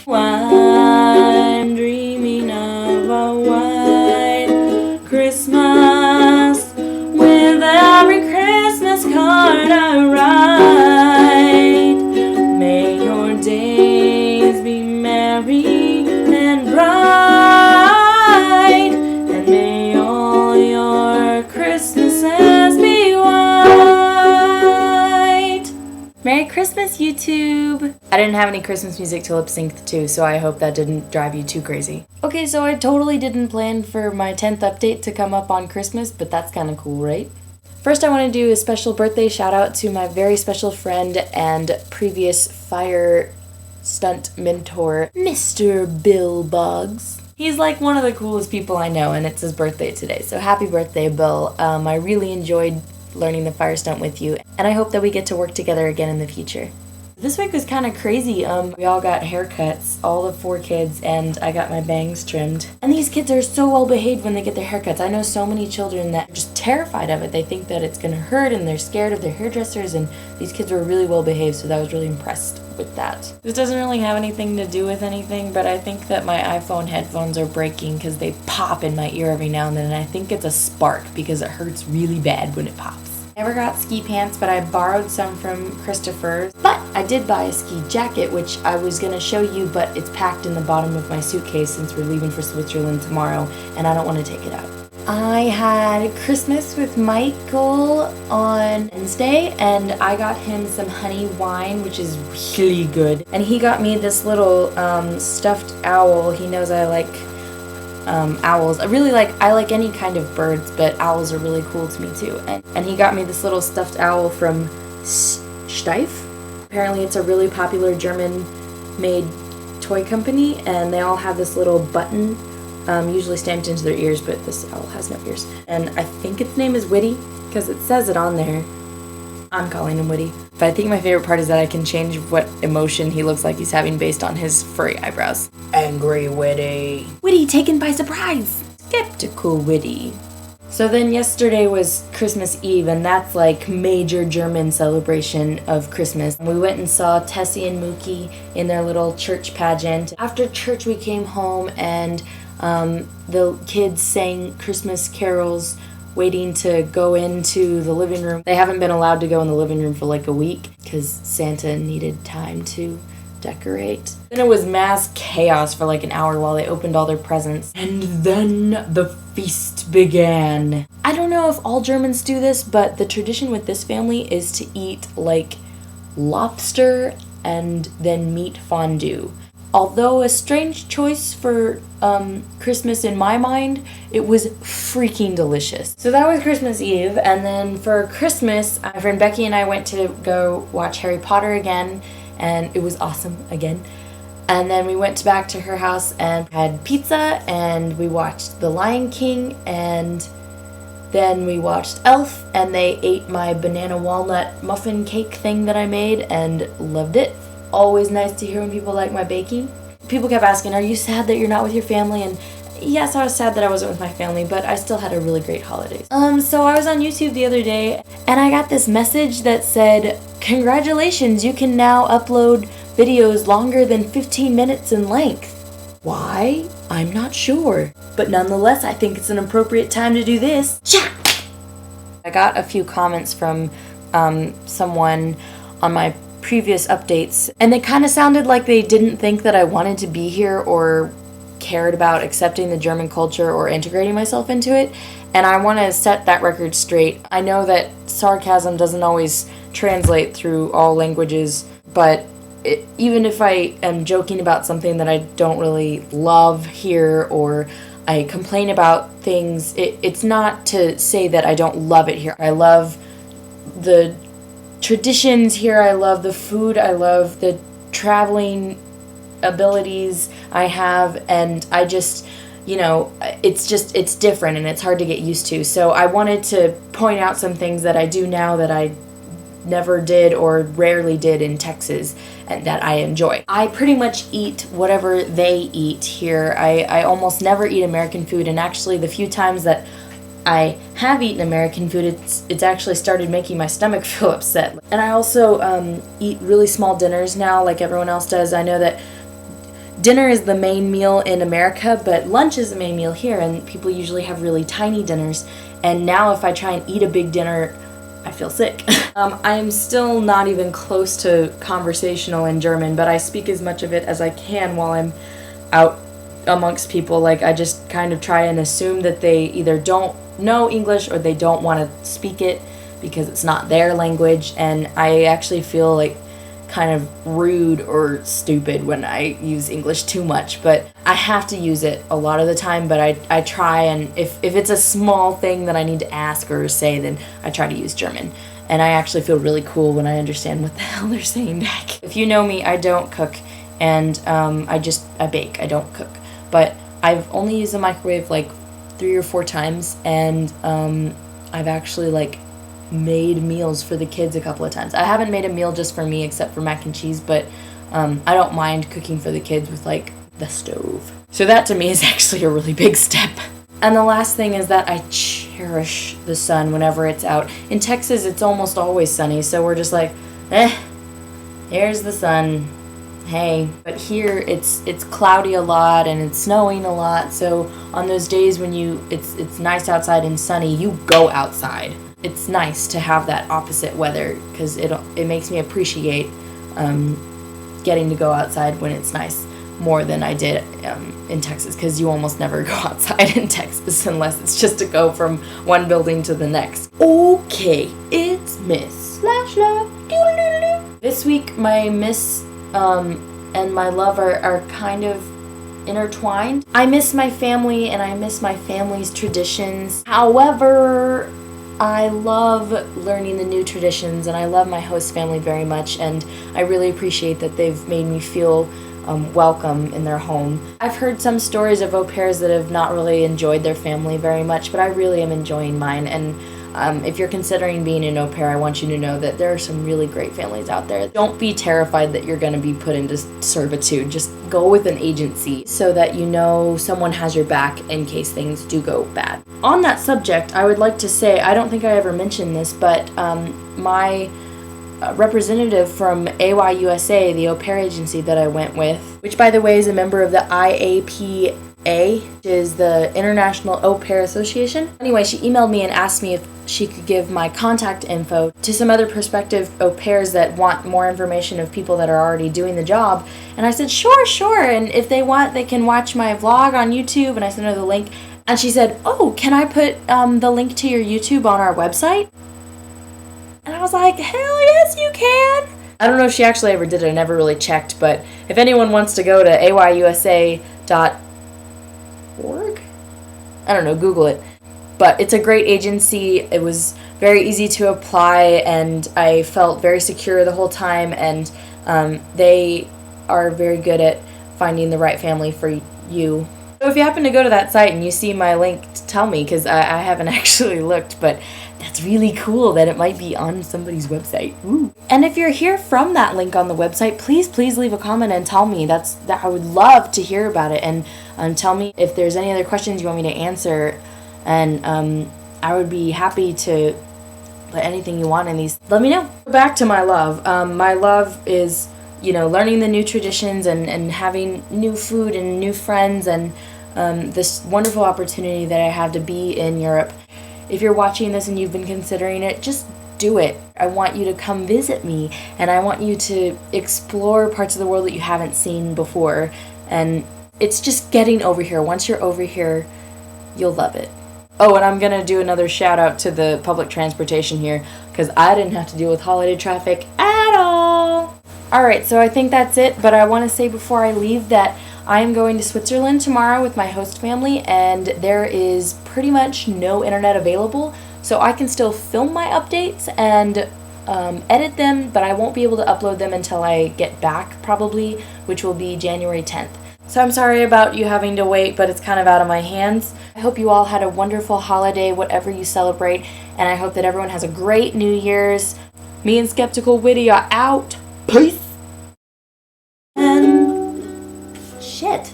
I'm dreaming of a white Christmas with every Christmas card I write. May your days be merry and bright, and may all your Christmases be white. Merry Christmas, YouTube! I didn't have any Christmas music to lip sync to, so I hope that didn't drive you too crazy. Okay, so I totally didn't plan for my 10th update to come up on Christmas, but that's kind of cool, right? First, I want to do a special birthday shout out to my very special friend and previous fire stunt mentor, Mr. Bill Boggs. He's like one of the coolest people I know, and it's his birthday today, so happy birthday, Bill. I really enjoyed learning the fire stunt with you, and I hope that we get to work together again in the future. This week was kind of crazy. We all got haircuts, all the 4 kids, and I got my bangs trimmed. And these kids are so well behaved when they get their haircuts. I know so many children that are just terrified of it. They think that it's going to hurt, and they're scared of their hairdressers, and these kids were really well behaved, so I was really impressed with that. This doesn't really have anything to do with anything, but I think that my iPhone headphones are breaking because they pop in my ear every now and then, and I think it's a spark because it hurts really bad when it pops. I never got ski pants, but I borrowed some from Christopher. But I did buy a ski jacket, which I was going to show you, but it's packed in the bottom of my suitcase since we're leaving for Switzerland tomorrow, and I don't want to take it out. I had Christmas with Michael on Wednesday, and I got him some honey wine, which is really good. And he got me this little stuffed owl. He knows I like owls. I like any kind of birds, but owls are really cool to me too. And he got me this little stuffed owl from Steiff. Apparently it's a really popular German-made toy company, and they all have this little button, usually stamped into their ears, but this owl has no ears. And I think its name is Witty, because it says it on there. I'm calling him Witty. But I think my favorite part is that I can change what emotion he looks like he's having based on his furry eyebrows. Angry Witty. Witty taken by surprise. Skeptical Witty. So then yesterday was Christmas Eve, and that's like major German celebration of Christmas. We went and saw Tessie and Mookie in their little church pageant. After church we came home, and the kids sang Christmas carols waiting to go into the living room. They haven't been allowed to go in the living room for like a week because Santa needed time to decorate. Then it was mass chaos for like an hour while they opened all their presents. And then the feast began. I don't know if all Germans do this, but the tradition with this family is to eat like lobster and then meat fondue. Although a strange choice for Christmas in my mind, it was freaking delicious. So that was Christmas Eve, and then for Christmas, my friend Becky and I went to go watch Harry Potter again, and it was awesome again. And then we went back to her house and had pizza, and we watched The Lion King, and then we watched Elf, and they ate my banana walnut muffin cake thing that I made and loved it. Always nice to hear when people like my baking. People kept asking, are you sad that you're not with your family? And yes, I was sad that I wasn't with my family, but I still had a really great holidays. So I was on YouTube the other day, and I got this message that said, congratulations, you can now upload videos longer than 15 minutes in length. Why? I'm not sure. But nonetheless, I think it's an appropriate time to do this. Cha! I got a few comments from someone on my previous updates, and they kind of sounded like they didn't think that I wanted to be here or cared about accepting the German culture or integrating myself into it, and I want to set that record straight. I know that sarcasm doesn't always translate through all languages, but even if I am joking about something that I don't really love here, or I complain about things, it's not to say that I don't love it here. I love the traditions here, I love the food, I love the traveling abilities I have, and I just, it's different and it's hard to get used to. So I wanted to point out some things that I do now that I never did or rarely did in Texas and that I enjoy. I pretty much eat whatever they eat here. I almost never eat American food, and actually the few times that I have eaten American food, it's actually started making my stomach feel upset. And I also eat really small dinners now like everyone else does. I know that dinner is the main meal in America, but lunch is the main meal here, and people usually have really tiny dinners. And now if I try and eat a big dinner, I feel sick. I'm still not even close to conversational in German, but I speak as much of it as I can while I'm out amongst people. Like, I just kind of try and assume that they either don't know English or they don't want to speak it because it's not their language, and I actually feel like kind of rude or stupid when I use English too much, but I have to use it a lot of the time. But I try, and if it's a small thing that I need to ask or say, then I try to use German. And I actually feel really cool when I understand what the hell they're saying back. If you know me, I don't cook, and I bake, I don't cook. But I've only used the microwave like 3 or 4 times, and I've actually like made meals for the kids a couple of times. I haven't made a meal just for me except for mac and cheese, but I don't mind cooking for the kids with like the stove. So that to me is actually a really big step. And the last thing is that I cherish the sun whenever it's out. In Texas, it's almost always sunny, so we're just like, here's the sun. Hey. But here it's cloudy a lot and it's snowing a lot, so on those days when it's nice outside and sunny, you go outside. It's nice to have that opposite weather because it makes me appreciate getting to go outside when it's nice more than I did in Texas, because you almost never go outside in Texas unless it's just to go from one building to the next. Okay, it's Miss Slash Love. This week my miss and my love are kind of intertwined. I miss my family and I miss my family's traditions. However, I love learning the new traditions, and I love my host family very much, and I really appreciate that they've made me feel welcome in their home. I've heard some stories of au pairs that have not really enjoyed their family very much, but I really am enjoying mine. And if you're considering being an au pair, I want you to know that there are some really great families out there. Don't be terrified that you're going to be put into servitude. Just go with an agency so that you know someone has your back in case things do go bad. On that subject, I would like to say, I don't think I ever mentioned this, but my representative from AYUSA, the au pair agency that I went with, which by the way is a member of the IAPA, which is the International Au Pair Association. Anyway, she emailed me and asked me if she could give my contact info to some other prospective au pairs that want more information of people that are already doing the job. And I said, sure. And if they want, they can watch my vlog on YouTube. And I sent her the link. And she said, oh, can I put the link to your YouTube on our website? And I was like, hell yes, you can. I don't know if she actually ever did it. I never really checked. But if anyone wants to go to ayusa.org, I don't know, Google it. But it's a great agency. It was very easy to apply, and I felt very secure the whole time. And they are very good at finding the right family for you. So if you happen to go to that site and you see my link, tell me, because I haven't actually looked, but that's really cool that it might be on somebody's website. Ooh. And if you're here from that link on the website, please leave a comment and tell me. That I would love to hear about it, and tell me if there's any other questions you want me to answer, and I would be happy to put anything you want in these. Let me know. Back to my love. My love is, learning the new traditions and having new food and new friends, and this wonderful opportunity that I have to be in Europe. If you're watching this and you've been considering it, just do it. I want you to come visit me, and I want you to explore parts of the world that you haven't seen before. And it's just getting over here. Once you're over here, you'll love it. Oh, and I'm going to do another shout out to the public transportation here, because I didn't have to deal with holiday traffic at all. Alright, so I think that's it, but I want to say before I leave that I am going to Switzerland tomorrow with my host family, and there is pretty much no internet available, so I can still film my updates and edit them, but I won't be able to upload them until I get back, probably, which will be January 10th. So I'm sorry about you having to wait, but it's kind of out of my hands. I hope you all had a wonderful holiday, whatever you celebrate, and I hope that everyone has a great New Year's. Me and Skeptical Witty are out. Peace! Shit.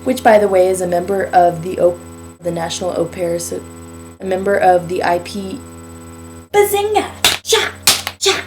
Which, by the way, is a member of the National Au Pair, so a member of the IP. Bazinga! Cha! Cha!